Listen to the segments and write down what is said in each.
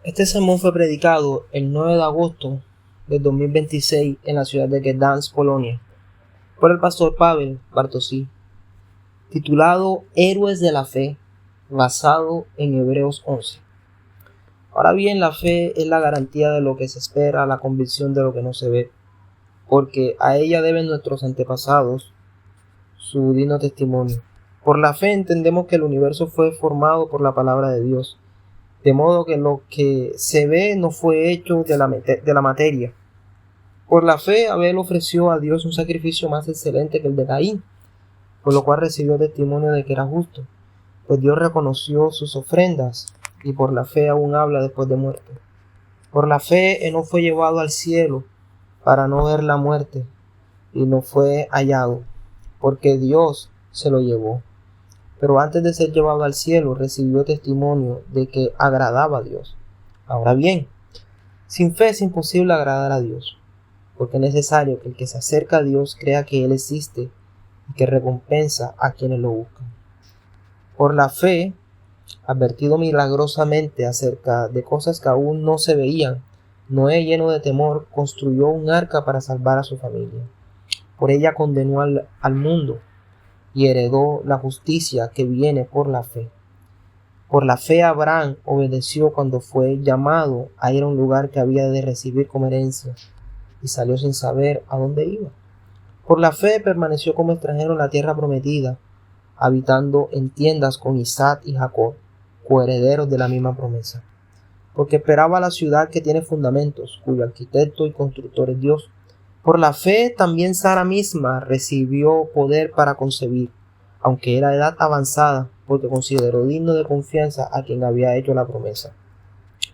Este sermón fue predicado el 9 de agosto del 2026 en la ciudad de Gdańsk, Polonia, por el pastor Paweł Bartosi, titulado Héroes de la Fe, basado en Hebreos 11. Ahora bien, la fe es la garantía de lo que se espera, la convicción de lo que no se ve, porque a ella deben nuestros antepasados su digno testimonio. Por la fe entendemos que el universo fue formado por la palabra de Dios, de modo que lo que se ve no fue hecho de la materia. Por la fe Abel ofreció a Dios un sacrificio más excelente que el de Caín, por lo cual recibió testimonio de que era justo, pues Dios reconoció sus ofrendas, y por la fe aún habla después de muerto. Por la fe Enoc fue llevado al cielo para no ver la muerte, y no fue hallado, porque Dios se lo llevó. Pero antes de ser llevado al cielo recibió testimonio de que agradaba a Dios. Ahora bien, sin fe es imposible agradar a Dios, porque es necesario que el que se acerca a Dios crea que Él existe y que recompensa a quienes lo buscan. Por la fe, advertido milagrosamente acerca de cosas que aún no se veían, Noé, lleno de temor, construyó un arca para salvar a su familia. Por ella condenó al mundo y heredó la justicia que viene por la fe. Por la fe Abraham obedeció cuando fue llamado a ir a un lugar que había de recibir como herencia, y salió sin saber a dónde iba. Por la fe permaneció como extranjero en la tierra prometida, habitando en tiendas con Isaac y Jacob, coherederos de la misma promesa, porque esperaba la ciudad que tiene fundamentos, cuyo arquitecto y constructor es Dios. Por la fe también Sara misma recibió poder para concebir, aunque era edad avanzada, porque consideró digno de confianza a quien había hecho la promesa.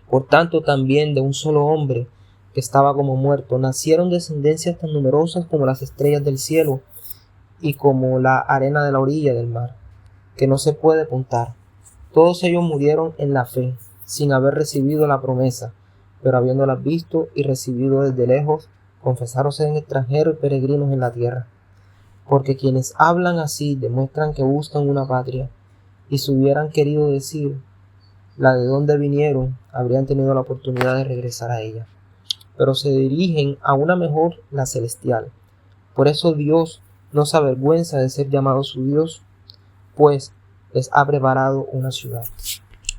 Por tanto, también de un solo hombre, que estaba como muerto, nacieron descendencias tan numerosas como las estrellas del cielo y como la arena de la orilla del mar, que no se puede contar. Todos ellos murieron en la fe, sin haber recibido la promesa, pero habiéndolas visto y recibido desde lejos, confesaron ser extranjeros y peregrinos en la tierra. Porque quienes hablan así demuestran que buscan una patria, y si hubieran querido decir la de donde vinieron, habrían tenido la oportunidad de regresar a ella. Pero se dirigen a una mejor, la celestial. Por eso Dios no se avergüenza de ser llamado su Dios, pues les ha preparado una ciudad.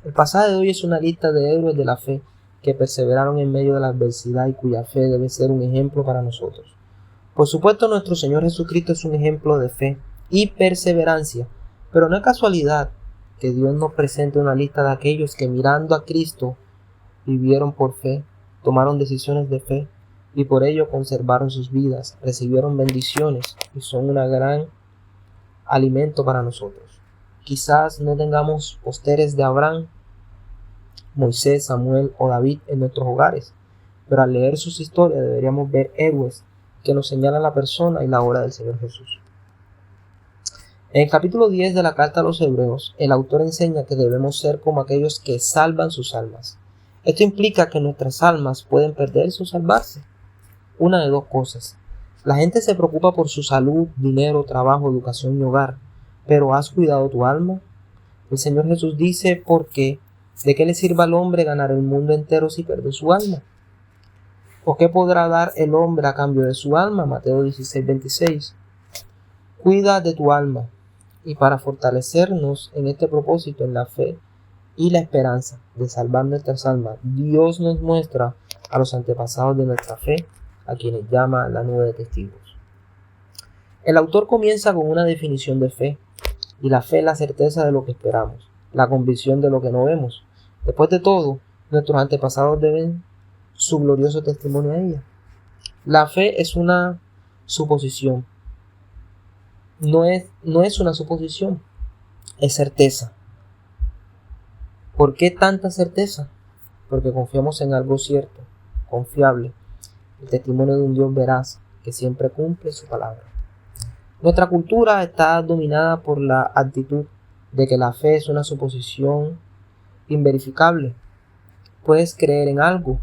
El pasaje de hoy es una lista de héroes de la fe que perseveraron en medio de la adversidad y cuya fe debe ser un ejemplo para nosotros. Por supuesto, nuestro Señor Jesucristo es un ejemplo de fe y perseverancia, pero no es casualidad que Dios nos presente una lista de aquellos que mirando a Cristo vivieron por fe, tomaron decisiones de fe y por ello conservaron sus vidas, recibieron bendiciones y son un gran alimento para nosotros. Quizás no tengamos pósteres de Abraham, Moisés, Samuel o David en nuestros hogares, pero al leer sus historias deberíamos ver héroes que nos señalan la persona y la obra del Señor Jesús. En el capítulo 10 de la carta a los Hebreos, el autor enseña que debemos ser como aquellos que salvan sus almas. Esto implica que nuestras almas pueden perderse o salvarse. Una de dos cosas. La gente se preocupa por su salud, dinero, trabajo, educación y hogar, pero ¿has cuidado tu alma? El Señor Jesús dice, porque ¿de qué le sirve al hombre ganar el mundo entero si pierde su alma? ¿O qué podrá dar el hombre a cambio de su alma? Mateo 16:26. Cuida de tu alma. Y para fortalecernos en este propósito, en la fe y la esperanza de salvar nuestras almas, Dios nos muestra a los antepasados de nuestra fe, a quienes llama la nube de testigos. El autor comienza con una definición de fe, y la fe es la certeza de lo que esperamos, la convicción de lo que no vemos. Después de todo, nuestros antepasados deben su glorioso testimonio a ella. La fe es una suposición. No es una suposición, es certeza. ¿Por qué tanta certeza? Porque confiamos en algo cierto, confiable, el testimonio de un Dios veraz que siempre cumple su palabra. Nuestra cultura está dominada por la actitud de que la fe es una suposición inverificable. Puedes creer en algo,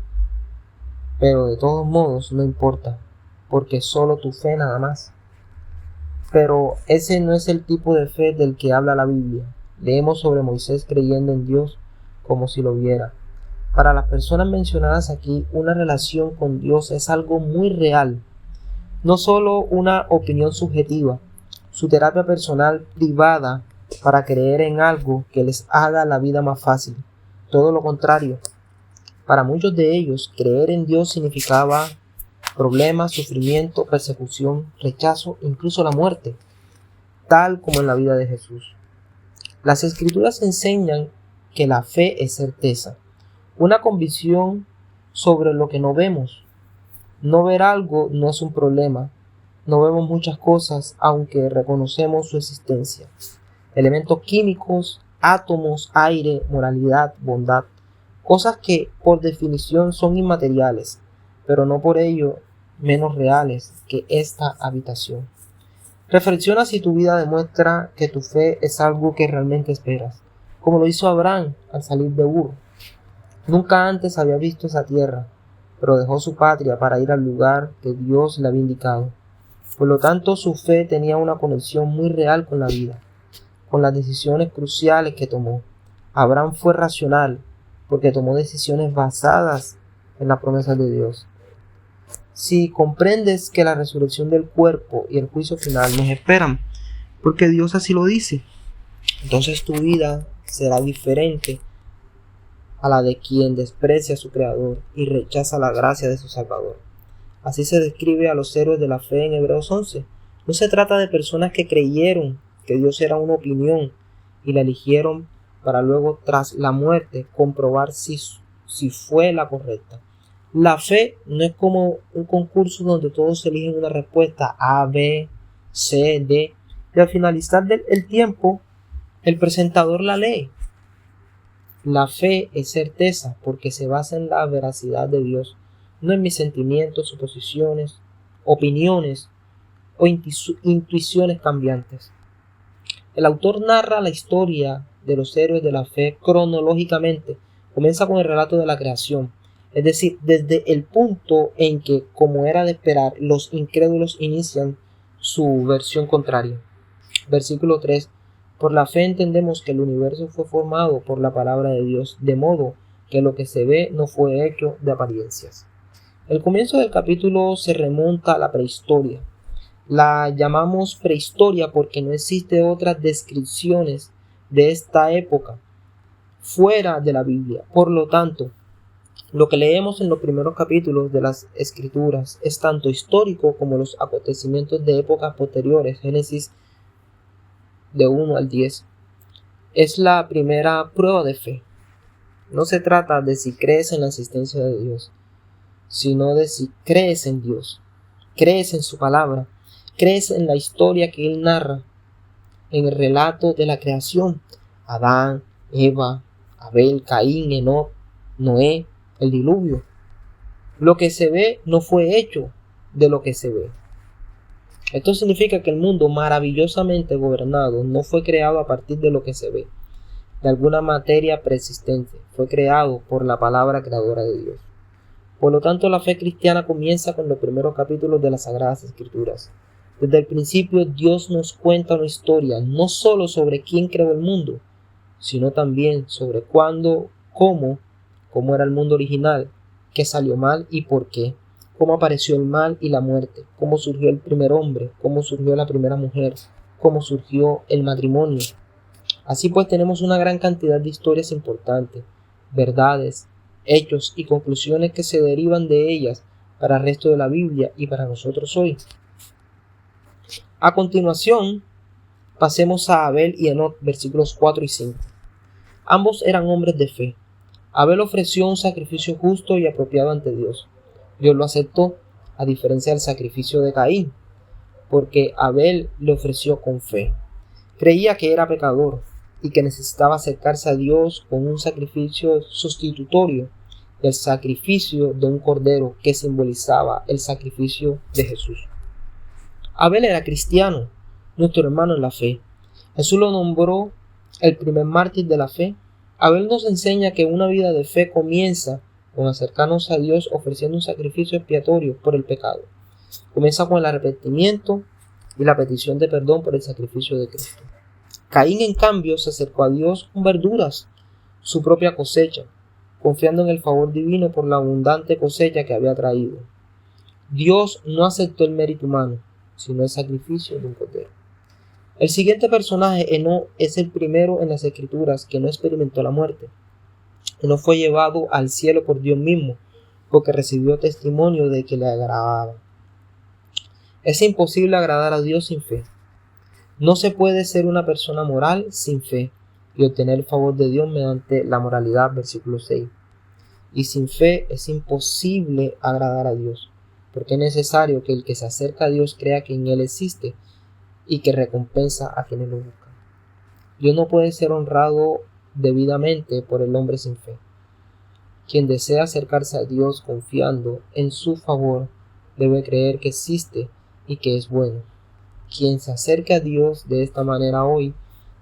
pero de todos modos no importa, porque es solo tu fe nada más. Pero ese no es el tipo de fe del que habla la Biblia. Leemos sobre Moisés creyendo en Dios como si lo viera. Para las personas mencionadas aquí, una relación con Dios es algo muy real, no solo una opinión subjetiva, su terapia personal privada para creer en algo que les haga la vida más fácil. Todo lo contrario, para muchos de ellos, creer en Dios significaba problemas, sufrimiento, persecución, rechazo, incluso la muerte, tal como en la vida de Jesús. Las Escrituras enseñan que la fe es certeza, una convicción sobre lo que no vemos. No ver algo no es un problema. No vemos muchas cosas, aunque reconocemos su existencia. Elementos químicos, átomos, aire, moralidad, bondad. Cosas que por definición son inmateriales, pero no por ello menos reales que esta habitación. Reflexiona si tu vida demuestra que tu fe es algo que realmente esperas, como lo hizo Abraham al salir de Ur. Nunca antes había visto esa tierra, pero dejó su patria para ir al lugar que Dios le había indicado. Por lo tanto, su fe tenía una conexión muy real con la vida, con las decisiones cruciales que tomó. Abraham fue racional porque tomó decisiones basadas en las promesas de Dios. Si comprendes que la resurrección del cuerpo y el juicio final nos esperan, porque Dios así lo dice, entonces tu vida será diferente a la de quien desprecia a su Creador y rechaza la gracia de su Salvador. Así se describe a los héroes de la fe en Hebreos 11. No se trata de personas que creyeron que Dios era una opinión y la eligieron para luego, tras la muerte, comprobar si fue la correcta. La fe no es como un concurso donde todos eligen una respuesta A, B, C, D, y al finalizar el tiempo, el presentador la lee. La fe es certeza porque se basa en la veracidad de Dios, no en mis sentimientos, suposiciones, opiniones o intuiciones cambiantes. El autor narra la historia de los héroes de la fe cronológicamente. Comienza con el relato de la creación, es decir, desde el punto en que, como era de esperar, los incrédulos inician su versión contraria. Versículo 3. Por la fe entendemos que el universo fue formado por la palabra de Dios, de modo que lo que se ve no fue hecho de apariencias. El comienzo del capítulo se remonta a la prehistoria. La llamamos prehistoria porque no existe otras descripciones de esta época fuera de la Biblia. Por lo tanto, lo que leemos en los primeros capítulos de las Escrituras es tanto histórico como los acontecimientos de épocas posteriores, Génesis de 1 al 10. Es la primera prueba de fe. No se trata de si crees en la existencia de Dios, sino de si crees en Dios, crees en su palabra, crees en la historia que Él narra, en el relato de la creación. Adán, Eva, Abel, Caín, Enoc, Noé, el diluvio. Lo que se ve no fue hecho de lo que se ve. Esto significa que el mundo maravillosamente gobernado no fue creado a partir de lo que se ve, de alguna materia persistente, fue creado por la palabra creadora de Dios. Por lo tanto, la fe cristiana comienza con los primeros capítulos de las Sagradas Escrituras. Desde el principio, Dios nos cuenta una historia, no solo sobre quién creó el mundo, sino también sobre cuándo, cómo era el mundo original, qué salió mal y por qué, cómo apareció el mal y la muerte, cómo surgió el primer hombre, cómo surgió la primera mujer, cómo surgió el matrimonio. Así pues, tenemos una gran cantidad de historias importantes, verdades, hechos y conclusiones que se derivan de ellas para el resto de la Biblia y para nosotros hoy. A continuación, pasemos a Abel y Enoc, versículos 4 y 5. Ambos eran hombres de fe. Abel ofreció un sacrificio justo y apropiado ante Dios. Dios lo aceptó, a diferencia del sacrificio de Caín, porque Abel le ofreció con fe. Creía que era pecador y que necesitaba acercarse a Dios con un sacrificio sustitutorio del sacrificio de un cordero que simbolizaba el sacrificio de Jesús. Abel era cristiano, nuestro hermano en la fe. Jesús lo nombró el primer mártir de la fe. Abel nos enseña que una vida de fe comienza con acercarnos a Dios ofreciendo un sacrificio expiatorio por el pecado. Comienza con el arrepentimiento y la petición de perdón por el sacrificio de Cristo. Caín, en cambio, se acercó a Dios con verduras, su propia cosecha. confiando en el favor divino por la abundante cosecha que había traído. Dios no aceptó el mérito humano, sino el sacrificio de un cordero. El siguiente personaje, Enoc, es el primero en las Escrituras que no experimentó la muerte. Enoc fue llevado al cielo por Dios mismo, porque recibió testimonio de que le agradaba. Es imposible agradar a Dios sin fe. No se puede ser una persona moral sin fe y obtener el favor de Dios mediante la moralidad, versículo 6. Y sin fe es imposible agradar a Dios, porque es necesario que el que se acerca a Dios crea que en Él existe y que recompensa a quienes lo buscan. Dios no puede ser honrado debidamente por el hombre sin fe. Quien desea acercarse a Dios confiando en su favor debe creer que existe y que es bueno. Quien se acerque a Dios de esta manera hoy,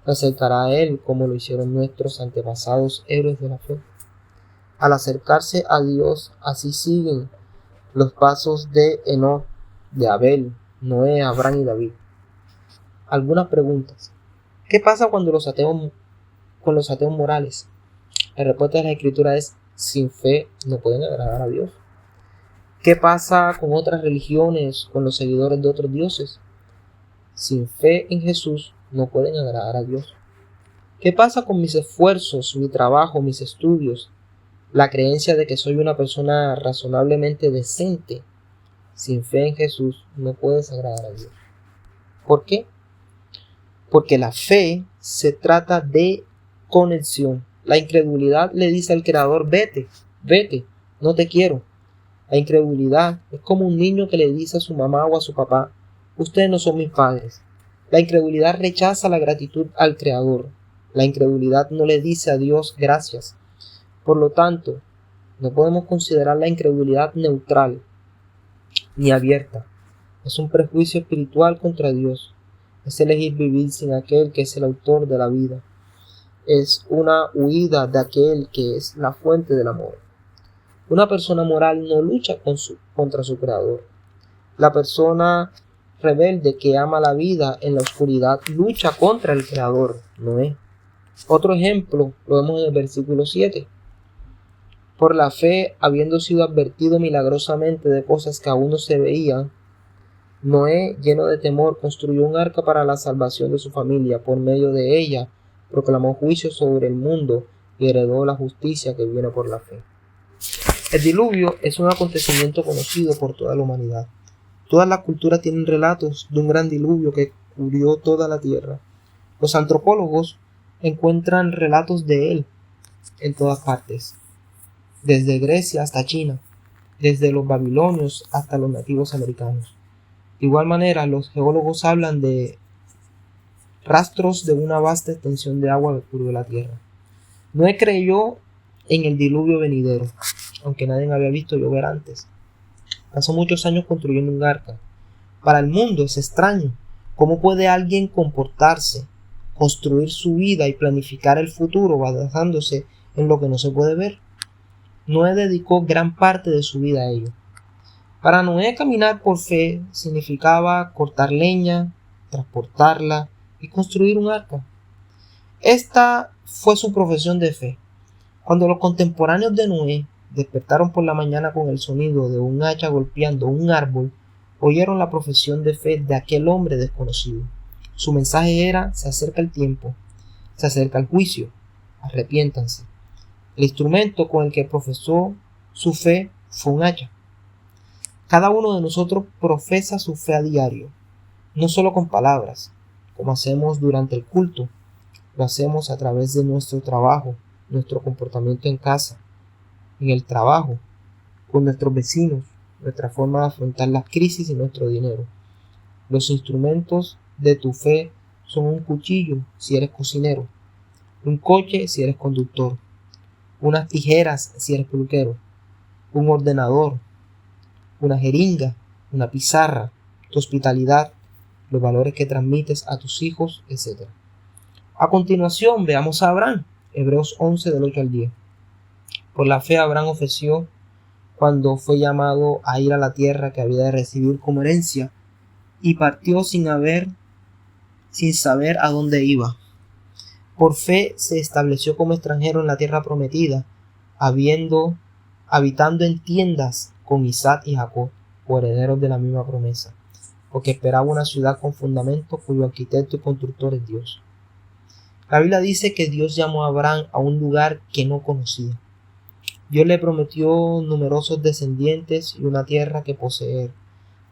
se acercará a Él como lo hicieron nuestros antepasados héroes de la fe. Al acercarse a Dios, así siguen los pasos de Enoc, de Abel, Noé, Abraham y David. Algunas preguntas. ¿Qué pasa con los ateos morales? La respuesta de la Escritura es: sin fe no pueden agradar a Dios. ¿Qué pasa con otras religiones, con los seguidores de otros dioses? Sin fe en Jesús no pueden agradar a Dios. ¿Qué pasa con mis esfuerzos, mi trabajo, mis estudios, la creencia de que soy una persona razonablemente decente? Sin fe en Jesús no puedes agradar a Dios. ¿Por qué? Porque la fe se trata de conexión. La incredulidad le dice al Creador: vete, no te quiero. La incredulidad es como un niño que le dice a su mamá o a su papá: ustedes no son mis padres. La incredulidad rechaza la gratitud al Creador. La incredulidad no le dice a Dios gracias. Por lo tanto, no podemos considerar la incredulidad neutral ni abierta. Es un prejuicio espiritual contra Dios. Es elegir vivir sin aquel que es el autor de la vida. Es una huida de aquel que es la fuente del amor. Una persona moral no lucha contra su creador. La persona rebelde que ama la vida en la oscuridad lucha contra el creador, Noé. Otro ejemplo lo vemos en el versículo 7. Por la fe, habiendo sido advertido milagrosamente de cosas que aún no se veían, Noé, lleno de temor, construyó un arca para la salvación de su familia. Por medio de ella, proclamó juicio sobre el mundo y heredó la justicia que viene por la fe. El diluvio es un acontecimiento conocido por toda la humanidad. Todas las culturas tienen relatos de un gran diluvio que cubrió toda la tierra. Los antropólogos encuentran relatos de él en todas partes, desde Grecia hasta China, desde los babilonios hasta los nativos americanos. De igual manera, los geólogos hablan de rastros de una vasta extensión de agua que cubrió la tierra. Noé creyó en el diluvio venidero, aunque nadie había visto llover antes. Pasó muchos años construyendo un arca. Para el mundo es extraño. ¿Cómo puede alguien comportarse, construir su vida y planificar el futuro basándose en lo que no se puede ver? Noé dedicó gran parte de su vida a ello. Para Noé, caminar por fe significaba cortar leña, transportarla y construir un arca. Esta fue su profesión de fe. Cuando los contemporáneos de Noé despertaron por la mañana con el sonido de un hacha golpeando un árbol, oyeron la profesión de fe de aquel hombre desconocido. Su mensaje era: se acerca el tiempo, se acerca el juicio, arrepiéntanse. El instrumento con el que profesó su fe fue un hacha. Cada uno de nosotros profesa su fe a diario, no solo con palabras, como hacemos durante el culto. Lo hacemos a través de nuestro trabajo, nuestro comportamiento en casa, en el trabajo, con nuestros vecinos, nuestra forma de afrontar las crisis y nuestro dinero. Los instrumentos de tu fe son un cuchillo si eres cocinero, un coche si eres conductor, unas tijeras si eres peluquero, un ordenador, una jeringa, una pizarra, tu hospitalidad, los valores que transmites a tus hijos, etc. A continuación veamos a Abraham, Hebreos 11 del 8 al 10. Por la fe Abraham ofreció cuando fue llamado a ir a la tierra que había de recibir como herencia, y partió sin saber a dónde iba. Por fe se estableció como extranjero en la tierra prometida, habitando en tiendas con Isaac y Jacob, herederos de la misma promesa, porque esperaba una ciudad con fundamento cuyo arquitecto y constructor es Dios. La Biblia dice que Dios llamó a Abraham a un lugar que no conocía. Dios le prometió numerosos descendientes y una tierra que poseer,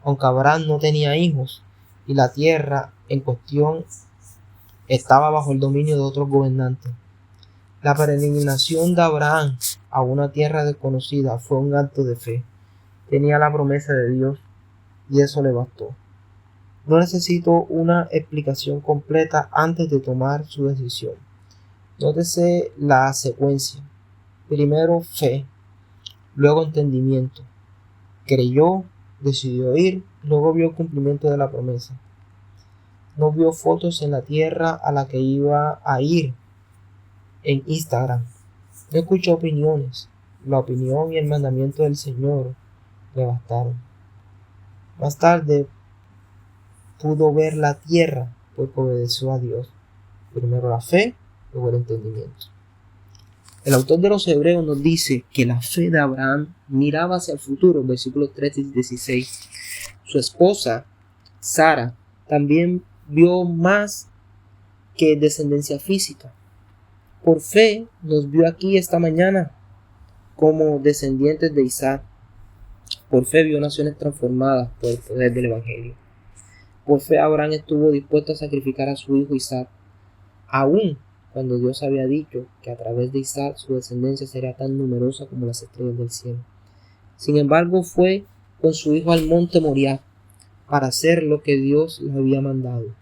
aunque Abraham no tenía hijos y la tierra en cuestión estaba bajo el dominio de otros gobernantes. La peregrinación de Abraham a una tierra desconocida fue un acto de fe. Tenía la promesa de Dios y eso le bastó. No necesitó una explicación completa antes de tomar su decisión. Nótese la secuencia. Primero fe, luego entendimiento. Creyó, decidió ir, luego vio el cumplimiento de la promesa. No vio fotos en la tierra a la que iba a ir en Instagram. No escuchó opiniones. La opinión y el mandamiento del Señor le bastaron. Más tarde pudo ver la tierra porque obedeció a Dios. Primero la fe, luego el entendimiento. El autor de los Hebreos nos dice que la fe de Abraham miraba hacia el futuro, versículos 13 y 16. Su esposa, Sara, también vio más que descendencia física. Por fe nos vio aquí esta mañana como descendientes de Isaac. Por fe vio naciones transformadas por el poder del Evangelio. Por fe Abraham estuvo dispuesto a sacrificar a su hijo Isaac, aún cuando Dios había dicho que a través de Isaac su descendencia sería tan numerosa como las estrellas del cielo. Sin embargo, fue con su hijo al monte Moriah para hacer lo que Dios le había mandado,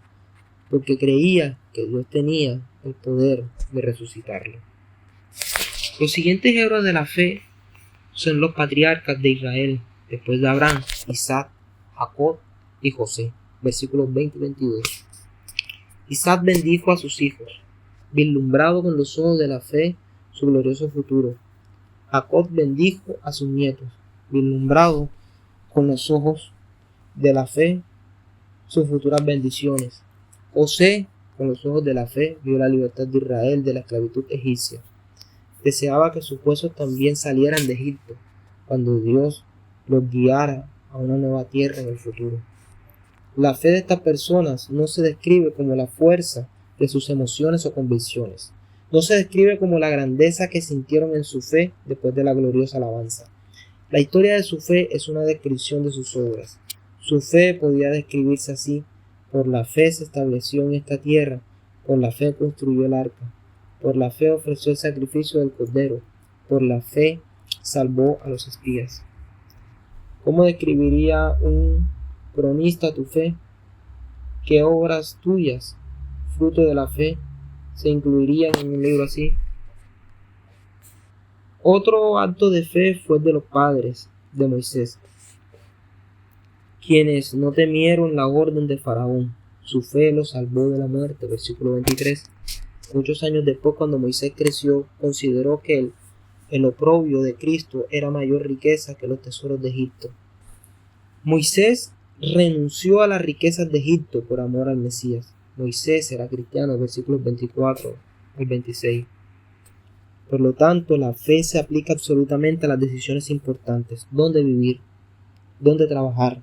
porque creía que Dios tenía el poder de resucitarlo. Los siguientes héroes de la fe son los patriarcas de Israel, después de Abraham: Isaac, Jacob y José. Versículos 20 y 22. Isaac bendijo a sus hijos, vislumbrado con los ojos de la fe su glorioso futuro. Jacob bendijo a sus nietos, vislumbrado con los ojos de la fe sus futuras bendiciones. José, con los ojos de la fe, vio la libertad de Israel de la esclavitud egipcia. Deseaba que sus huesos también salieran de Egipto cuando Dios los guiara a una nueva tierra en el futuro. La fe de estas personas no se describe como la fuerza de sus emociones o convicciones. No se describe como la grandeza que sintieron en su fe después de la gloriosa alabanza. La historia de su fe es una descripción de sus obras. Su fe podía describirse así: por la fe se estableció en esta tierra, por la fe construyó el arca, por la fe ofreció el sacrificio del cordero, por la fe salvó a los espías. ¿Cómo describiría un cronista tu fe? ¿Qué obras tuyas, fruto de la fe, se incluirían en un libro así? Otro acto de fe fue el de los padres de Moisés, quienes no temieron la orden de Faraón. Su fe los salvó de la muerte. Versículo 23. Muchos años después, cuando Moisés creció, consideró que el oprobio de Cristo era mayor riqueza que los tesoros de Egipto. Moisés renunció a las riquezas de Egipto por amor al Mesías. Moisés era cristiano, versículos 24 al 26. Por lo tanto, la fe se aplica absolutamente a las decisiones importantes: dónde vivir, dónde trabajar,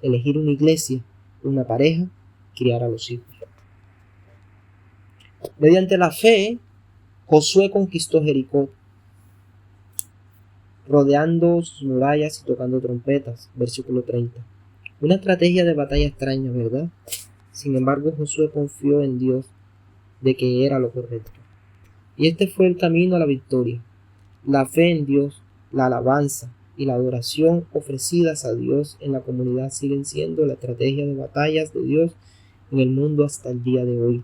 elegir una iglesia, una pareja, criar a los hijos. Mediante la fe, Josué conquistó Jericó, rodeando sus murallas y tocando trompetas. Versículo 30. Una estrategia de batalla extraña, ¿verdad? Sin embargo, Josué confió en Dios de que era lo correcto. Y este fue el camino a la victoria. La fe en Dios, la alabanza y la adoración ofrecidas a Dios en la comunidad siguen siendo la estrategia de batallas de Dios en el mundo hasta el día de hoy.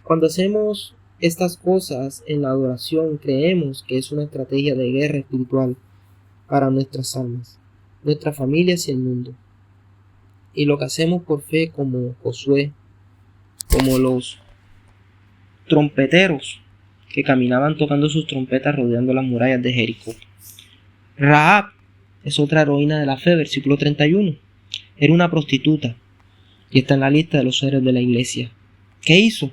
Cuando hacemos estas cosas en la adoración, creemos que es una estrategia de guerra espiritual para nuestras almas, nuestras familias y el mundo. Y lo que hacemos por fe, como Josué, como los trompeteros que caminaban tocando sus trompetas rodeando las murallas de Jericó. Rahab es otra heroína de la fe, versículo 31. Era una prostituta y está en la lista de los héroes de la iglesia. ¿Qué hizo?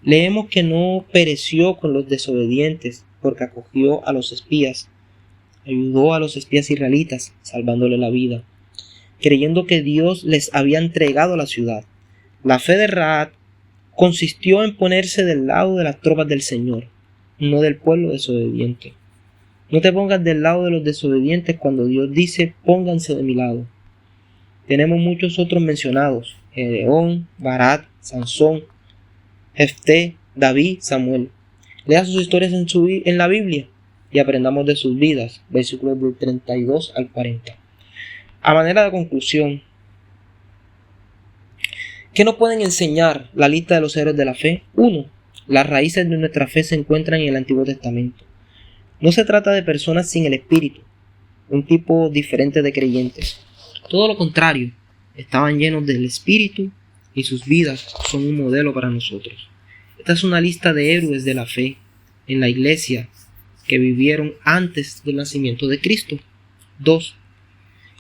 Leemos que no pereció con los desobedientes, porque acogió a los espías, ayudó a los espías israelitas, salvándole la vida, creyendo que Dios les había entregado la ciudad. La fe de Rahab consistió en ponerse del lado de las tropas del Señor, no del pueblo desobediente. No te pongas del lado de los desobedientes cuando Dios dice pónganse de mi lado. Tenemos muchos otros mencionados: Gedeón, Barak, Sansón, Jefté, David, Samuel. Lea sus historias en la Biblia y aprendamos de sus vidas. Versículos del 32 al 40. A manera de conclusión, ¿qué nos pueden enseñar la lista de los héroes de la fe? 1. Las raíces de nuestra fe se encuentran en el Antiguo Testamento. No se trata de personas sin el Espíritu, un tipo diferente de creyentes. Todo lo contrario, estaban llenos del Espíritu y sus vidas son un modelo para nosotros. Esta es una lista de héroes de la fe en la iglesia que vivieron antes del nacimiento de Cristo. 2.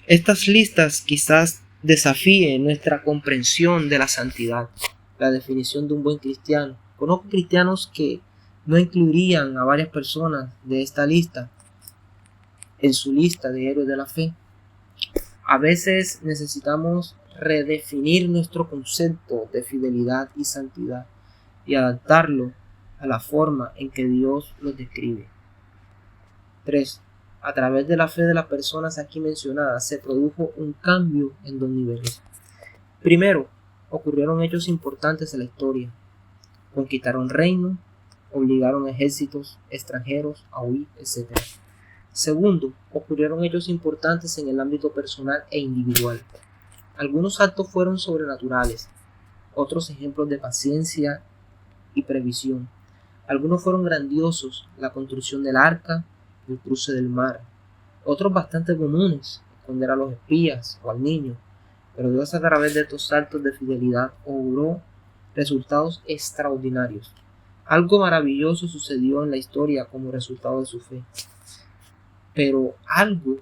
Estas listas quizás desafíen nuestra comprensión de la santidad, la definición de un buen cristiano. Conozco cristianos que no incluirían a varias personas de esta lista en su lista de héroes de la fe. A veces necesitamos redefinir nuestro concepto de fidelidad y santidad y adaptarlo a la forma en que Dios los describe. 3. A través de la fe de las personas aquí mencionadas se produjo un cambio en dos niveles. Primero, ocurrieron hechos importantes en la historia. Conquistaron reinos, obligaron ejércitos extranjeros a huir, etc. Segundo, ocurrieron hechos importantes en el ámbito personal e individual. Algunos actos fueron sobrenaturales, otros ejemplos de paciencia y previsión. Algunos fueron grandiosos, la construcción del arca y el cruce del mar. Otros bastante comunes, esconder a los espías o al niño. Pero Dios, a través de estos saltos de fidelidad, obró resultados extraordinarios. Algo maravilloso sucedió en la historia como resultado de su fe. Pero algo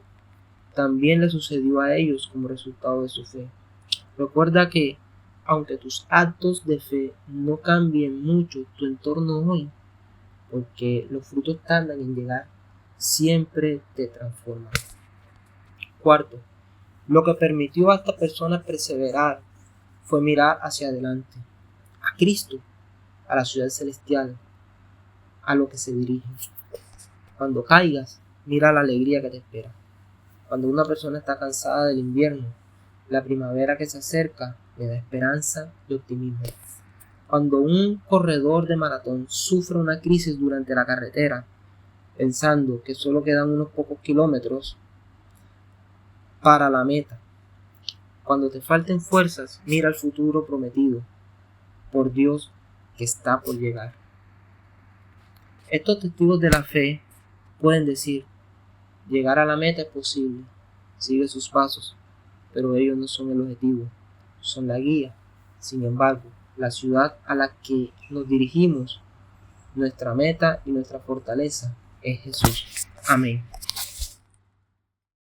también le sucedió a ellos como resultado de su fe. Recuerda que, aunque tus actos de fe no cambien mucho tu entorno hoy, porque los frutos tardan en llegar, siempre te transforman. Cuarto, lo que permitió a esta persona perseverar fue mirar hacia adelante, a Cristo, a la ciudad celestial, a lo que se dirige. Cuando caigas, mira la alegría que te espera. Cuando una persona está cansada del invierno, la primavera que se acerca le da esperanza y optimismo. Cuando un corredor de maratón sufre una crisis durante la carretera, pensando que solo quedan unos pocos kilómetros para la meta, cuando te falten fuerzas, mira el futuro prometido por Dios que está por llegar. Estos testigos de la fe pueden decir: llegar a la meta es posible, sigue sus pasos, pero ellos no son el objetivo, son la guía. Sin embargo, la ciudad a la que nos dirigimos, nuestra meta y nuestra fortaleza es Jesús. Amén.